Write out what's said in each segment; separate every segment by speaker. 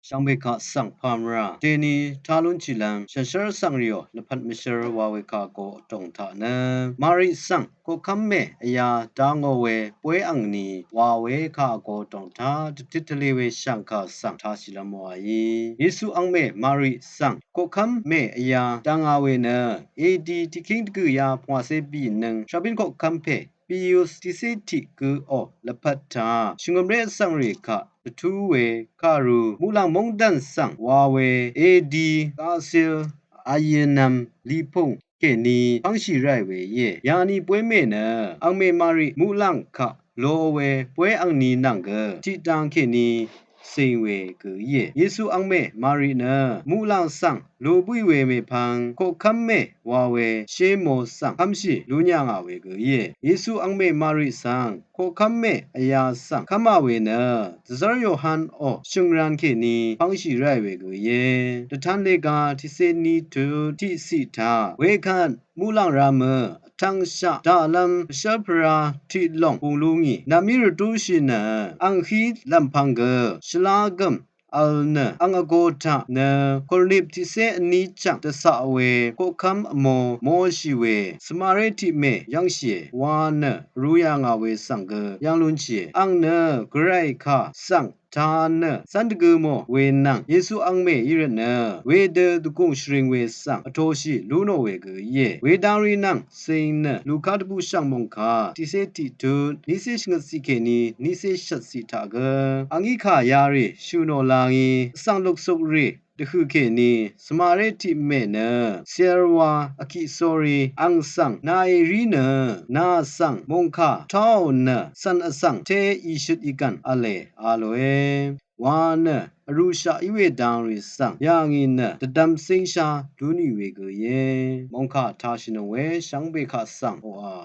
Speaker 1: Shambeka sang pamra deni talun chilam shashar sang rio lepat mishar waweka ko tong ta na mari sang ko kamme aya dango we pwe angni wawe ka ko tong ta titali we shanka sang ta silamo ai yesu angme mari sang ko kamme aya danga we na ad tiking gu ya pwase bi nang shabin ko kampe Pius tisiti ku o lapata shingomre sangri ka tuwe karu mulang mongdan sang wawe edi kasil ayenam lipong keni pangshi rai we ye yani pwe me na angme mari mulang ka lo we pwe angni nang ge ti tang keni sing we ge ye yesu angme mari na mulang sang lo bui we me phang ko kamme wawe she mo sang amshi lunya nga we ge ye yesu angme mari sang ko kamme aya sang kama we na zar yohan o shungran ke ni pangshi rai we ge ye the tan le ga ti se ni to ti si ta we kan mulang ram tang sha da lam shapra ti long pung lu ngi na mi ru tu shi na ang hi lam phang ge shlagam alna angagota na kolip ti se ni chang ta sa we ko kam mo mo shi we smareti me yang xie wa na ru ya nga we sang ge yang lun chi ang na grai kha sang ta na san de mo we nang yesu ang me yi na we de du gong shring we sang a to shi lu no we ge ye we dang ri nang sein na lu ka bu shang mong kha ti se ti tu ni se shing si ke ni se shat si ta ge ang yi kha ya ri shu no la ngi sang luk sok ri de khu ke ni smareti me na serwa aki sorry ang sang na e ri na sang mong kha tao na san asang te i shut ikan ale aloe wana arusha iwe down ri sang yang in na tadam sing sha du ni we ge ye mong kha ta shin we shang be kha sang ho a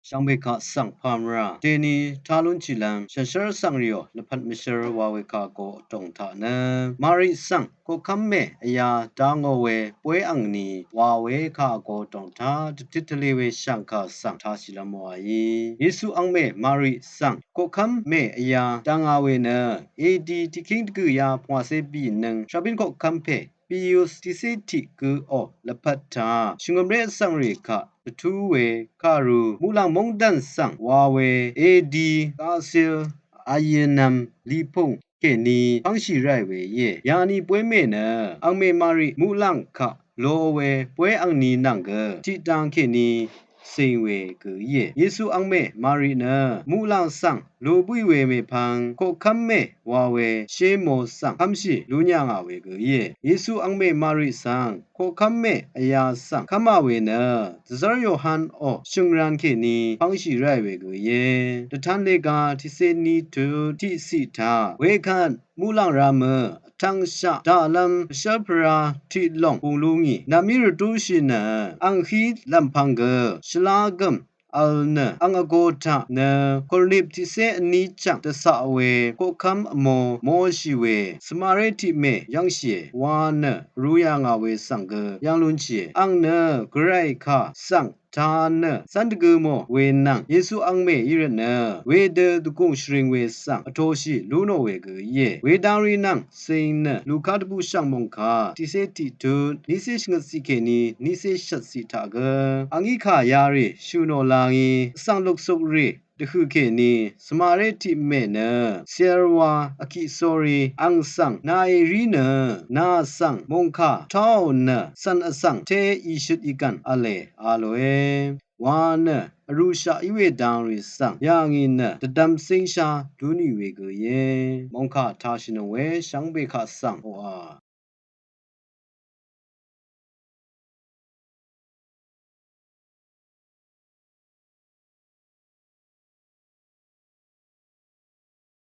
Speaker 1: 香贝卡桑帕姆拉，这尼塔伦吉兰，小小桑里奥，勒帕米舍尔瓦维卡过东塔呢，马瑞桑，ko kamme aya dango we pwe angni wa we kha ko tong tha titale we shanka sang tha silamo ai yesu angme mari sang ko kamme aya danga we na ad tiking ku ya phwa se bi nang shabin ko kampe pius tiseti ku o lapata shingomre sang ri kha tu we karu mulang mongdan sang wa we ad kasil ayenam lipong ke ni ang shi rai we ye ya ni pwe me na ang me mari mu lang kha lo we pwe ang ni nang ge ti tang ke niစိန်ဝေကူယေယေစုအောင်မဲမာရီနာမူလောင်ဆန်လိုပွိဝေမေဖန်ကိုခမ်မဲဝါဝေရှေမောဆန်ခမ်ရှိလူညာငါဝေကူယေယေစုအောင်မဲမာရီဆန်ကိုခမ်မဲအယာဆန်ခမဝေနာဇဇရယောဟန်အောရှင်ရန်ခေနီဖောင်းရှိရိုက်ဝေကူယေတထန်လေကတိစေနီတူတိစီတာဝေခန်မူလောင်ရာမtang sha da lam shapra ti long pulungi namir tu shina anghi lampang ge shlagam alna angagota na kolip ti se ni chang ta sa we ko kham mo mo shi we smareti me yang shi wa na ru ya nga we sang ge yang lun chi ang na grai kha sang ta na san de ge mo we nang yesu ang me yi na we de du kong shring we sang a tho shi lu no we ge ye we dang ri nang sein na lu kha bu shang mong kha ti se ti tu ni se shing si ke ni se shat si ta ge ang yi kha ya ri shu no la ngi sang lok sok riတခုခေနီစမာရတိမေနဆယ်ဝါအခိဆိုရီအန်ဆန်နိုင်ရီနနာဆန်မုန်ခထောင်းနစန်အဆန်တေဣရှိတိကန်အလေအလွေဝါနအရုရှာဣဝေဒံရီဆန်ယာငိနတဒမ်စိန်ရှာဒူနီဝေကယေမုန်ခထားရှင်ဝဲရှောင်းဘေခဆန်ဟော